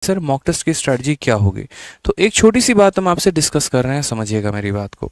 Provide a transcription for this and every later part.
Sir mock test की strategy क्या होगी। तो एक छोटी सी बात हम आपसे डिस्कस कर रहे हैं, समझिएगा मेरी बात को।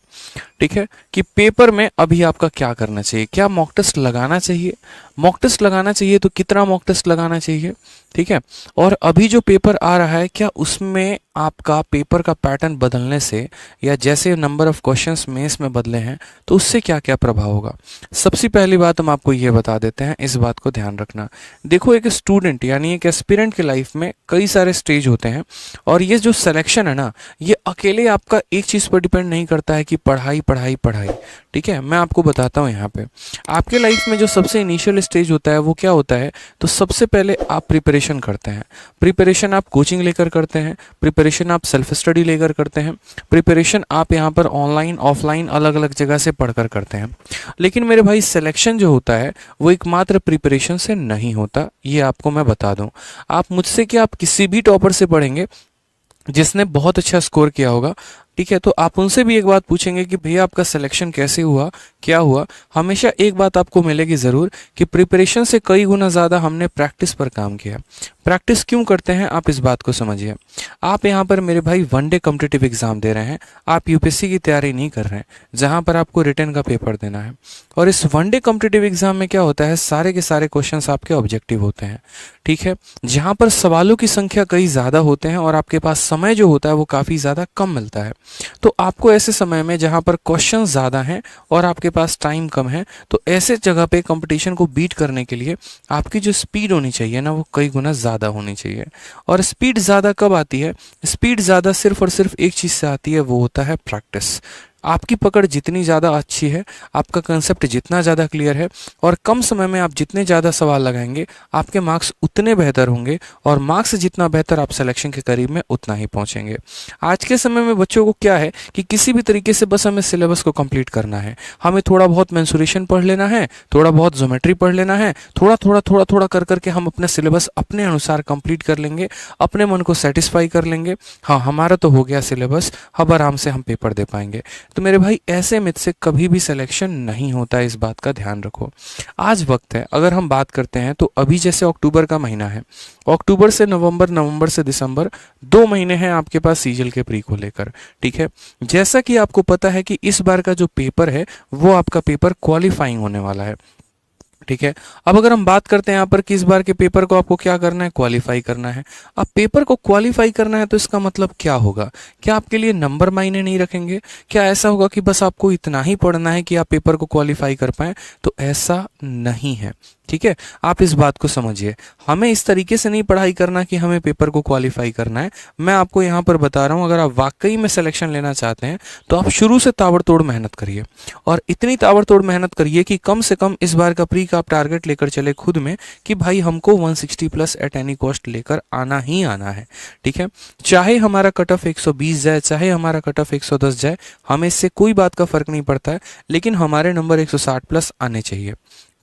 ठीक है कि पेपर में अभी आपका क्या करना चाहिए, क्या मॉक टेस्ट लगाना चाहिए, मॉक टेस्ट लगाना चाहिए तो कितना मॉक टेस्ट लगाना चाहिए। ठीक है, और अभी जो पेपर आ रहा है क्या उसमें आपका पेपर का पैटर्न बदलने से या जैसे नंबर ऑफ क्वेश्चंस मेंस में बदले हैं तो उससे क्या क्या प्रभाव होगा। सबसे पहली बात हम आपको ये बता देते हैं, इस बात को ध्यान रखना। देखो एक स्टूडेंट यानी एक एस्पिरेंट के लाइफ में कई सारे स्टेज होते हैं, और ये जो सिलेक्शन है ना, ये अकेले आपका एक चीज़ पर डिपेंड नहीं करता है कि पढ़ाई पढ़ाई पढ़ाई। ठीक है, मैं आपको बताता हूँ यहाँ पे आपके लाइफ में जो सबसे इनिशियल स्टेज होता है वो क्या होता है। तो सबसे पहले आप प्रिपरेशन करते हैं। प्रिपरेशन आप कोचिंग लेकर करते हैं, प्रिपरेशन आप सेल्फ स्टडी लेकर करते हैं, प्रिपरेशन आप यहाँ पर ऑनलाइन ऑफलाइन अलग अलग जगह से पढ़कर करते हैं। लेकिन मेरे भाई सिलेक्शन जो होता है वो एकमात्र प्रिपरेशन से नहीं होता, ये आपको मैं बता दूं। आप मुझसे क्या, आप किसी भी टॉपर से पढ़ेंगे जिसने बहुत अच्छा स्कोर किया होगा, ठीक है, तो आप उनसे भी एक बात पूछेंगे कि भैया आपका सिलेक्शन कैसे हुआ, क्या हुआ। हमेशा एक बात आपको मिलेगी ज़रूर कि प्रिपरेशन से कई गुना ज़्यादा हमने प्रैक्टिस पर काम किया। प्रैक्टिस क्यों करते हैं आप इस बात को समझिए। आप यहाँ पर मेरे भाई वनडे कॉम्पिटिटिव एग्जाम दे रहे हैं, आप यूपीएससी की तैयारी नहीं कर रहे हैं जहाँ पर आपको रिटन का पेपर देना है। और इस वनडे कॉम्पिटिटिव एग्जाम में क्या होता है, सारे के सारे क्वेश्चंस आपके ऑब्जेक्टिव होते हैं। ठीक है, जहाँ पर सवालों की संख्या कई ज़्यादा होते हैं और आपके पास समय जो होता है वो काफ़ी ज़्यादा कम मिलता है। तो आपको ऐसे समय में जहाँ पर क्वेश्चन ज़्यादा हैं और आपके पास टाइम कम है, तो ऐसे जगह पे कंपटीशन को बीट करने के लिए आपकी जो स्पीड होनी चाहिए ना वो कई गुना ज़्यादा होनी चाहिए। और स्पीड ज़्यादा कब आती है, स्पीड ज़्यादा सिर्फ और सिर्फ एक चीज़ से आती है, वो होता है प्रैक्टिस। आपकी पकड़ जितनी ज़्यादा अच्छी है, आपका कंसेप्ट जितना ज़्यादा क्लियर है और कम समय में आप जितने ज़्यादा सवाल लगाएंगे आपके मार्क्स उतने बेहतर होंगे, और मार्क्स जितना बेहतर आप सिलेक्शन के करीब में उतना ही पहुंचेंगे। आज के समय में बच्चों को क्या है कि किसी भी तरीके से बस हमें सिलेबस को कंप्लीट करना है, हमें थोड़ा बहुत मेंसुरेशन पढ़ लेना है, थोड़ा बहुत ज्योमेट्री पढ़ लेना है, थोड़ा थोड़ा थोड़ा थोड़ा कर करके हम अपना सिलेबस अपने अनुसार कंप्लीट कर लेंगे, अपने मन को सेटिस्फाई कर लेंगे। हाँ हमारा तो हो गया सिलेबस, अब आराम से हम पेपर दे पाएंगे। तो मेरे भाई ऐसे मिथ से कभी भी सिलेक्शन नहीं होता है, इस बात का ध्यान रखो। आज वक्त है, अगर हम बात करते हैं तो अभी जैसे अक्टूबर का महीना है, अक्टूबर से नवंबर, नवंबर से दिसंबर, 2 महीने हैं आपके पास सीजल के प्री को लेकर। ठीक है, जैसा कि आपको पता है कि इस बार का जो पेपर है वो आपका पेपर क्वालिफाइंग होने वाला है। ठीक है, अब अगर हम बात करते हैं यहाँ पर कि इस बार के पेपर को आपको क्या करना है, क्वालिफाई करना है। अब पेपर को क्वालिफाई करना है तो इसका मतलब क्या होगा, क्या आपके लिए नंबर मायने नहीं रखेंगे, क्या ऐसा होगा कि बस आपको इतना ही पढ़ना है कि आप पेपर को क्वालिफाई कर पाए, तो ऐसा नहीं है। ठीक है, आप इस बात को समझिए, हमें इस तरीके से नहीं पढ़ाई करना कि हमें पेपर को क्वालिफाई करना है। मैं आपको यहाँ पर बता रहा हूँ, अगर आप वाकई में सिलेक्शन लेना चाहते हैं तो आप शुरू से ताबड़तोड़ मेहनत करिए, और इतनी ताबड़तोड़ मेहनत करिए कि कम से कम इस बार का प्री का आप टारगेट लेकर चले खुद में कि भाई हमको 160 प्लस एट एनी कॉस्ट लेकर आना ही आना है। ठीक है, चाहे हमारा कट ऑफ 120 जाए, चाहे हमारा कट ऑफ 110 जाए, हमें इससे कोई बात का फर्क नहीं पड़ता है, लेकिन हमारे नंबर 160 प्लस आने चाहिए।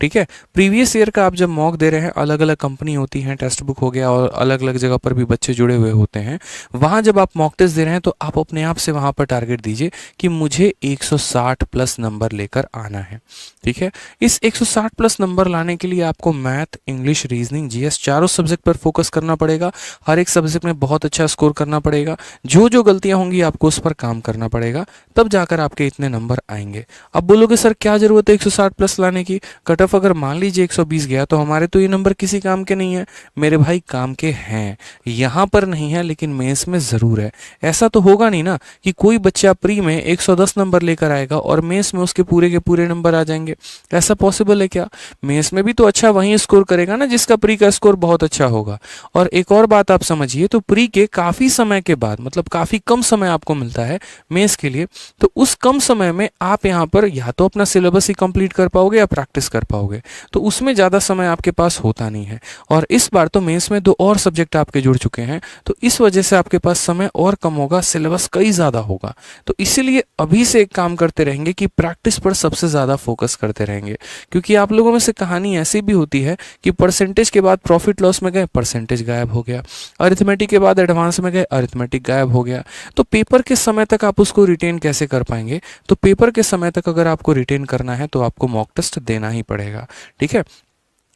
ठीक है, प्रीवियस ईयर का आप जब मॉक दे रहे हैं, अलग अलग कंपनी होती हैं, टेक्स्ट बुक हो गया और अलग अलग जगह पर भी बच्चे जुड़े हुए होते हैं, वहाँ जब आप मॉक टेस्ट दे रहे हैं तो आप अपने आप से वहाँ पर टारगेट दीजिए कि मुझे 160 प्लस नंबर लेकर आना है। ठीक है, इस 160 प्लस नंबर लाने के लिए आपको मैथ, इंग्लिश, रीजनिंग, जीएस चारों सब्जेक्ट पर फोकस करना पड़ेगा। हर एक सब्जेक्ट में बहुत अच्छा स्कोर करना पड़ेगा, जो जो गलतियां होंगी आपको उस पर काम करना पड़ेगा, तब जाकर आपके इतने नंबर आएंगे। अब बोलोगे सर क्या जरूरत है 160 प्लस लाने की, कट ऑफ अगर मान लीजिए 120 गया तो हमारे तो ये नंबर किसी काम के नहीं है। मेरे भाई काम के हैं, यहाँ पर नहीं है लेकिन मेंस में जरूर है। ऐसा तो होगा नहीं ना कि कोई बच्चा प्री में 110 नंबर लेकर आएगा और मेंस में उसके पूरे के पूरे नंबर आ जाएंगे, ऐसा पॉसिबल है क्या। मेंस में भी तो अच्छा वही स्कोर करेगा ना जिसका प्री का स्कोर बहुत अच्छा होगा। और एक और बात आप समझिए, तो प्री के काफी समय के बाद, मतलब काफी कम समय आपको मिलता है मेंस के लिए, तो उस कम समय में आप यहाँ पर या तो अपना सिलेबस ही कंप्लीट कर पाओगे या प्रैक्टिस कर पाओगे, तो उसमें ज़्यादा समय आपके पास होता नहीं है। और इस बार तो मेंस में 2 और सब्जेक्ट आपके जुड़ चुके हैं, तो इस वजह से आपके पास समय और कम होगा, सिलेबस कई ज़्यादा होगा। तो इसीलिए अभी से एक काम करते रहेंगे कि प्रैक्टिस पर सबसे ज़्यादा फोकस करते रहेंगे, क्योंकि आप लोगों में से कहानी ऐसी भी होती है कि परसेंटेज के बाद प्रॉफिट लॉस में गए, परसेंटेज गायब हो गया, अरिथमेटिक के बाद एडवांस में गए, अरिथमेटिक गायब हो गया। तो पेपर के समय तक आप उसको रिटेन कैसे कर पाएंगे। तो पेपर के समय तक अगर आपको रिटेन करना है तो आपको मॉक टेस्ट देना ही पड़ेगा। ठीक है,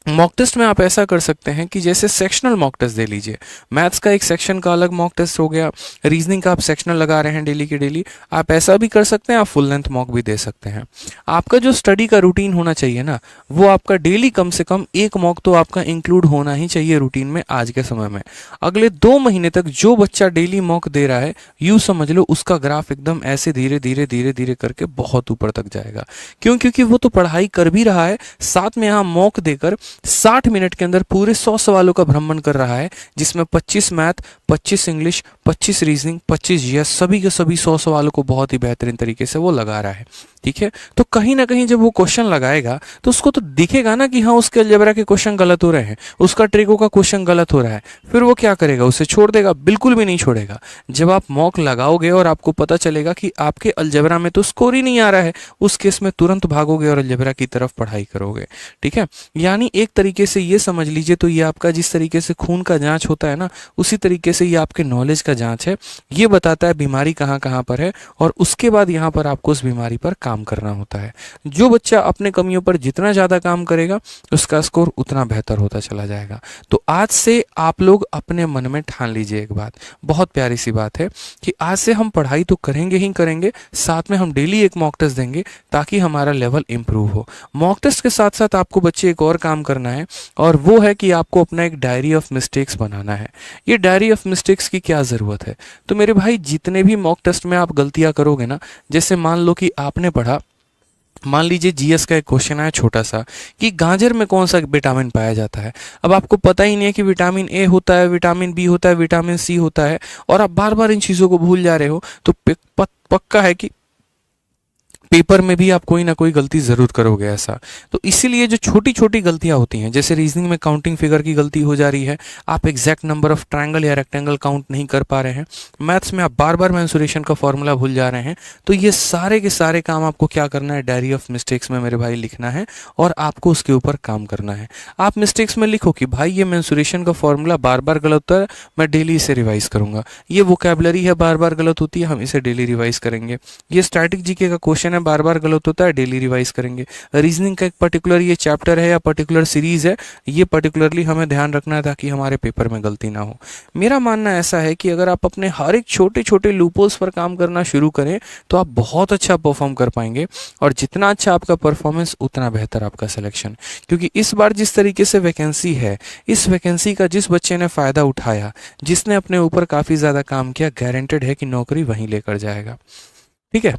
मॉक टेस्ट में आप ऐसा कर सकते हैं कि जैसे सेक्शनल मॉक टेस्ट दे लीजिए। मैथ्स का एक सेक्शन का अलग मॉक टेस्ट हो गया, रीजनिंग का आप सेक्शनल लगा रहे हैं डेली के डेली, आप ऐसा भी कर सकते हैं, आप फुल लेंथ मॉक भी दे सकते हैं। आपका जो स्टडी का रूटीन होना चाहिए ना, वो आपका डेली कम से कम एक मॉक तो आपका इंक्लूड होना ही चाहिए रूटीन में आज के समय में। अगले 2 महीने तक जो बच्चा डेली मॉक दे रहा है, यूँ समझ लो उसका ग्राफ एकदम ऐसे धीरे धीरे धीरे धीरे करके बहुत ऊपर तक जाएगा। क्यों? क्योंकि वो तो पढ़ाई कर भी रहा है, साथ में यहाँ मॉक देकर 60 मिनट के अंदर पूरे 100 सवालों का भ्रमण कर रहा है, जिसमें 25 मैथ, 25 इंग्लिश, 25 रीजनिंग, 25 जीएस, सभी के सभी 100 सवालों को बहुत ही बेहतरीन तरीके से वो लगा रहा है। ठीक है, तो कहीं ना कहीं जब वो क्वेश्चन लगाएगा तो उसको तो दिखेगा ना कि हाँ उसके अलजेब्रा के क्वेश्चन गलत हो रहे हैं, उसका ट्रिको का क्वेश्चन गलत हो रहा है। फिर वो क्या करेगा? उसे छोड़ देगा? बिल्कुल भी नहीं छोड़ेगा। जब आप मॉक लगाओगे और आपको पता चलेगा कि आपके अलजेब्रा में तो स्कोर ही नहीं आ रहा है, उस केस में तुरंत भागोगे और अलजेब्रा की तरफ पढ़ाई करोगे। ठीक है, यानी एक तरीके से ये समझ लीजिए, तो ये आपका जिस तरीके से खून का जांच होता है ना, उसी तरीके से ये आपके नॉलेज का जांच है। ये बताता है बीमारी कहाँ कहाँ पर है, और उसके बाद यहाँ पर आपको उस बीमारी पर काम करना होता है। जो बच्चा अपने कमियों पर जितना ज़्यादा काम करेगा, उसका स्कोर उतना बेहतर होता चला जाएगा। तो आज से आप लोग अपने मन में ठान लीजिए एक बात, बहुत प्यारी सी बात है, कि आज से हम पढ़ाई तो करेंगे ही करेंगे, साथ में हम डेली एक मॉक टेस्ट देंगे ताकि हमारा लेवल इंप्रूव हो। मॉक टेस्ट के साथ साथ आपको बच्चे एक और काम करना है, और वो है कि आपको अपना एक डायरी ऑफ मिस्टेक्स बनाना है। ये डायरी ऑफ मिस्टेक्स की क्या ज़रूरत है? तो मेरे भाई, जितने भी मॉक टेस्ट में आप गलतियां करोगे ना, जैसे मान लो कि आपने पढ़ा, मान लीजिए जीएस का एक क्वेश्चन आया छोटा सा, कि गाजर में कौन सा विटामिन पाया जाता है। अब आपको पता ही नहीं है कि विटामिन ए होता है, विटामिन बी होता है, विटामिन सी होता है, और आप बार बार इन चीज़ों को भूल जा रहे हो, तो पक्का है कि पेपर में भी आप कोई ना कोई गलती जरूर करोगे ऐसा। तो इसीलिए जो छोटी छोटी गलतियां होती हैं, जैसे रीजनिंग में काउंटिंग फिगर की गलती हो जा रही है, आप एग्जैक्ट नंबर ऑफ ट्रायंगल या रेक्टेंगल काउंट नहीं कर पा रहे हैं, मैथ्स में आप बार बार मेंसुरेशन का फॉर्मूला भूल जा रहे हैं, तो ये सारे के सारे काम आपको क्या करना है? डायरी ऑफ मिस्टेक्स में मेरे भाई लिखना है, और आपको उसके ऊपर काम करना है। आप मिस्टेक्स में लिखो कि भाई ये मेंसुरेशन का फॉर्मूला बार बार गलत होता है, मैं डेली इसे रिवाइज करूंगा। ये वोकैबुलरी है, बार बार गलत होती है, हम इसे डेली रिवाइज करेंगे। ये स्टैटिक जीके का क्वेश्चन है, बार बार गलत होता है, डेली रिवाइज करेंगे। रीजनिंग का एक पर्टिकुलर ये चैप्टर है या पर्टिकुलर सीरीज है, ये पर्टिकुलरली हमें ध्यान रखना है ताकि हमारे पेपर में गलती ना हो। मेरा मानना ऐसा है कि अगर आप अपने हर एक छोटे छोटे लूपहोल्स पर काम करना शुरू करें, तो आप बहुत अच्छा परफॉर्म कर पाएंगे, और जितना अच्छा आपका परफॉर्मेंस, उतना बेहतर आपका सिलेक्शन। क्योंकि इस बार जिस तरीके से वैकेंसी है, इस वैकेंसी का जिस बच्चे ने फायदा उठाया, जिसने अपने ऊपर काफी ज्यादा काम किया, गारंटेड है कि नौकरी वहीं लेकर जाएगा। ठीक है।